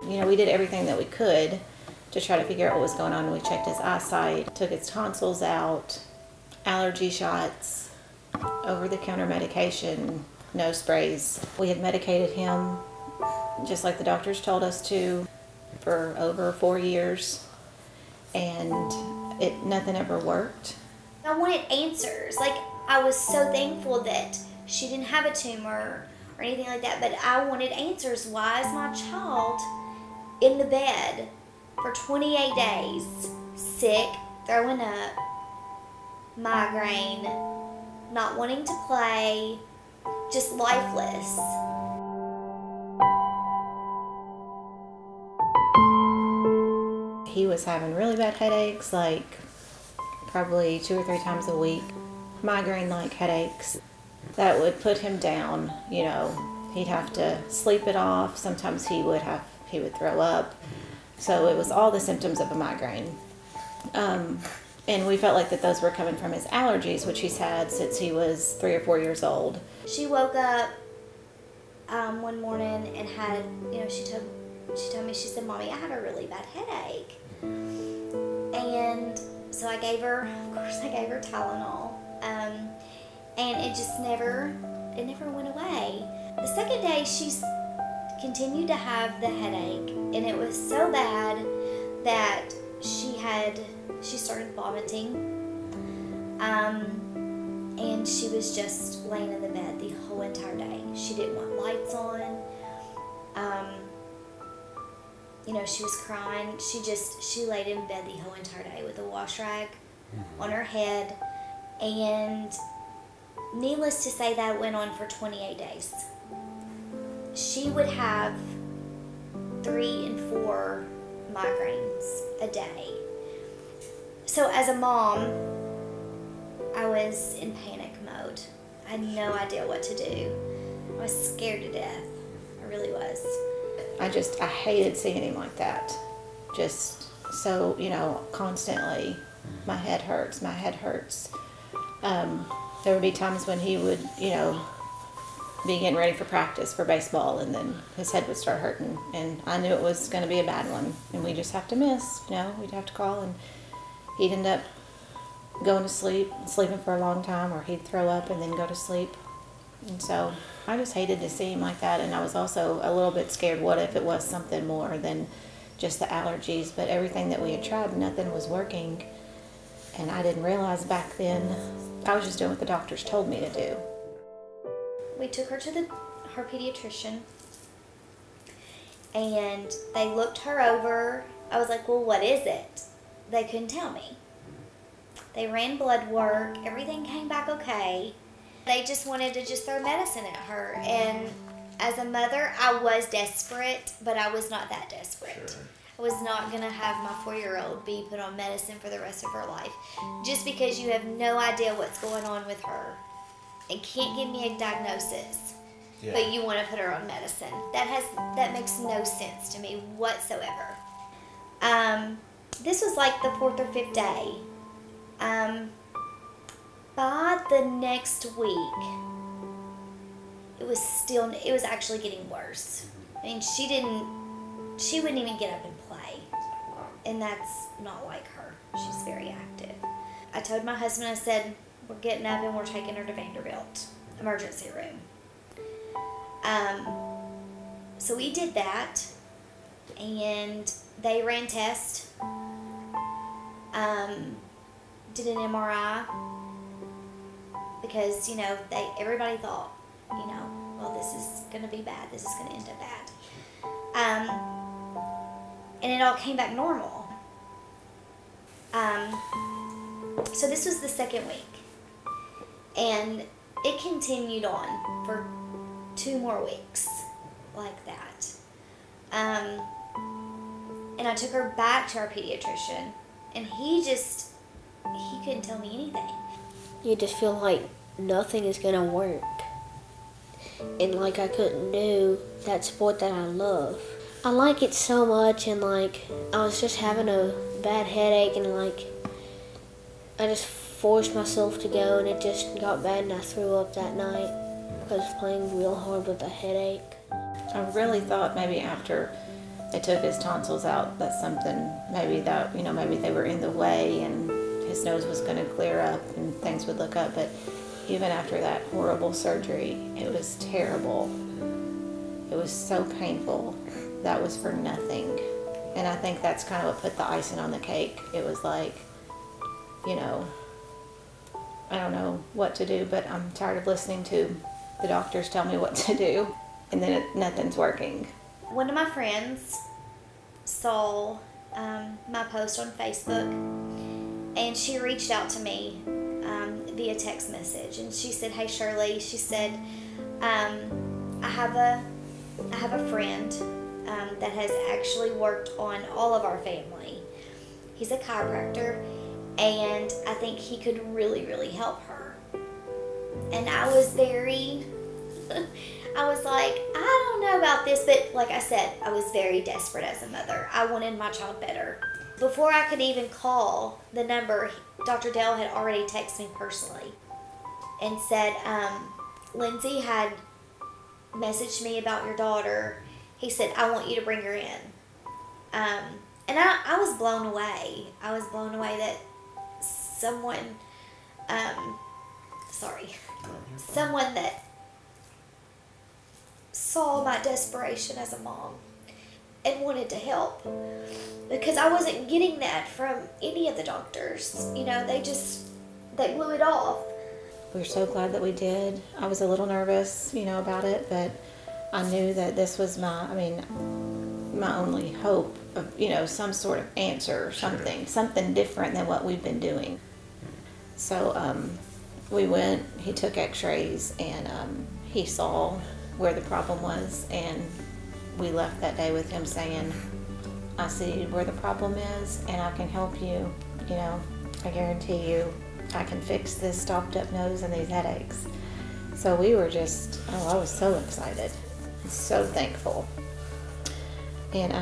You know, we did everything that we could to try to figure out what was going on. We checked his eyesight, took his tonsils out, allergy shots, over-the-counter medication, nose sprays. We had medicated him just like the doctors told us to for over 4 years, and nothing ever worked. I wanted answers. Like, I was so thankful that she didn't have a tumor or anything like that, but I wanted answers. Why is my child in the bed for 28 days, sick, throwing up, migraine, not wanting to play, just lifeless? He was having really bad headaches, like probably 2 or 3 times a week. Migraine-like headaches that would put him down. You know, he'd have to sleep it off. Sometimes he would throw up. So it was all the symptoms of a migraine. And we felt like that those were coming from his allergies, which he's had since he was 3 or 4 years old. She woke up one morning and had, you know, she told me, she said, "Mommy, I had a really bad headache." And so I gave her Tylenol. And it just never went away. The second day, she's continued to have the headache, and it was so bad that she started vomiting. And she was just laying in the bed the whole entire day. She didn't want lights on. You know, she was crying. She laid in bed the whole entire day with a wash rag on her head. And needless to say, that went on for 28 days. She would have 3 and 4 migraines a day. So as a mom, I was in panic mode. I had no idea what to do. I was scared to death. I really was. I hated seeing him like that. Just so, you know, constantly, my head hurts. There would be times when he would, you know, be getting ready for practice for baseball, and then his head would start hurting, and I knew it was going to be a bad one, and we just have to miss, you know, we'd have to call, and he'd end up going to sleep, sleeping for a long time, or he'd throw up and then go to sleep. And so I just hated to see him like that, and I was also a little bit scared, what if it was something more than just the allergies? But everything that we had tried, nothing was working, and I didn't realize back then I was just doing what the doctors told me to do. We took her to her pediatrician, and they looked her over. I was like, "Well, what is it?" They couldn't tell me. They ran blood work. Everything came back okay. They just wanted to throw medicine at her. And as a mother, I was desperate, but I was not that desperate. Sure. I was not going to have my 4-year-old be put on medicine for the rest of her life. Just because you have no idea what's going on with her and can't give me a diagnosis, but you want to put her on medicine. That makes no sense to me whatsoever. This was like the 4th or 5th day. By the next week, it was actually getting worse. I mean, she wouldn't even get up and play. And that's not like her. She's very active. I told my husband, I said, "We're getting up and we're taking her to Vanderbilt emergency room." So we did that, and they ran tests, did an MRI, because, you know, everybody thought, you know, well, this is going to be bad. This is going to end up bad. And it all came back normal. So this was the 2nd week. And it continued on for 2 more weeks like that. And I took her back to our pediatrician, and he couldn't tell me anything. You just feel like nothing is gonna work. And like I couldn't do that sport that I love. I like it so much, and like I was just having a bad headache, and like I just forced myself to go, and it just got bad, and I threw up that night because I was playing real hard with a headache. I really thought maybe after they took his tonsils out. That's something maybe that, maybe they were in the way and his nose was going to clear up and things would look up. But even after that horrible surgery, it was terrible. It was so painful. That was for nothing. And I think that's kind of what put the icing on the cake. It was like, I don't know what to do, but I'm tired of listening to the doctors tell me what to do, and then nothing's working. One of my friends saw my post on Facebook, and she reached out to me via text message, and she said, "Hey Shirley," she said, "I have a friend that has actually worked on all of our family. He's a chiropractor, and I think he could really, really help her." And I was like, I don't know about this, but like I said, I was very desperate as a mother. I wanted my child better. Before I could even call the number, Dr. Dale had already texted me personally and said, Lindsay had messaged me about your daughter. He said, "I want you to bring her in." And I was blown away. I was blown away that someone that saw my desperation as a mom and wanted to help, because I wasn't getting that from any of the doctors. They blew it off. We're so glad that we did. I was a little nervous, about it, but I knew that this was my only hope of, some sort of answer, something different than what we've been doing. So we went, he took x-rays, and he saw where the problem was, and we left that day with him saying, "I see where the problem is, and I can help you. I guarantee you I can fix this stopped up nose and these headaches." So we were just, I was so excited, so thankful. And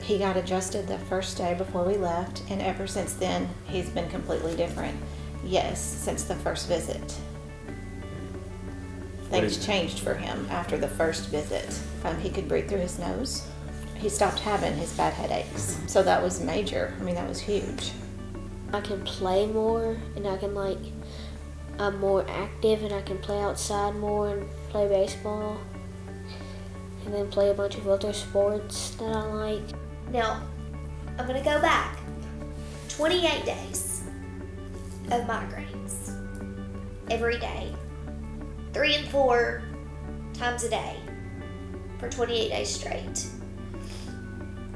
he got adjusted the first day before we left, and ever since then, he's been completely different. Yes, since the first visit. Things changed for him after the first visit. He could breathe through his nose. He stopped having his bad headaches. So that was major. That was huge. I can play more, and I'm more active, and I can play outside more and play baseball, and then play a bunch of other sports that I like. Now, I'm going to go back 28 days of migraines every day, 3 and 4 times a day for 28 days straight.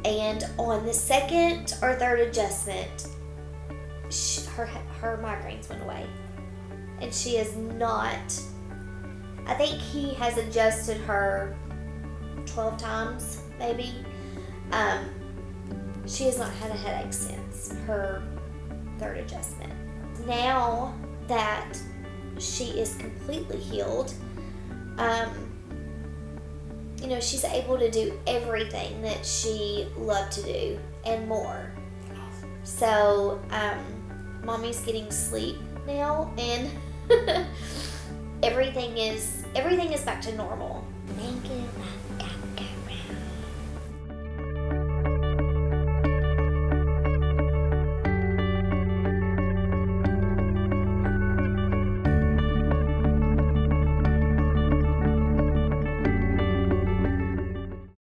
And on the second or third adjustment, her migraines went away. And she is not, I think he has adjusted her 12 times, maybe. She has not had a headache since her third adjustment. Now that she is completely healed, she's able to do everything that she loved to do and more. So, mommy's getting sleep now, and everything is back to normal.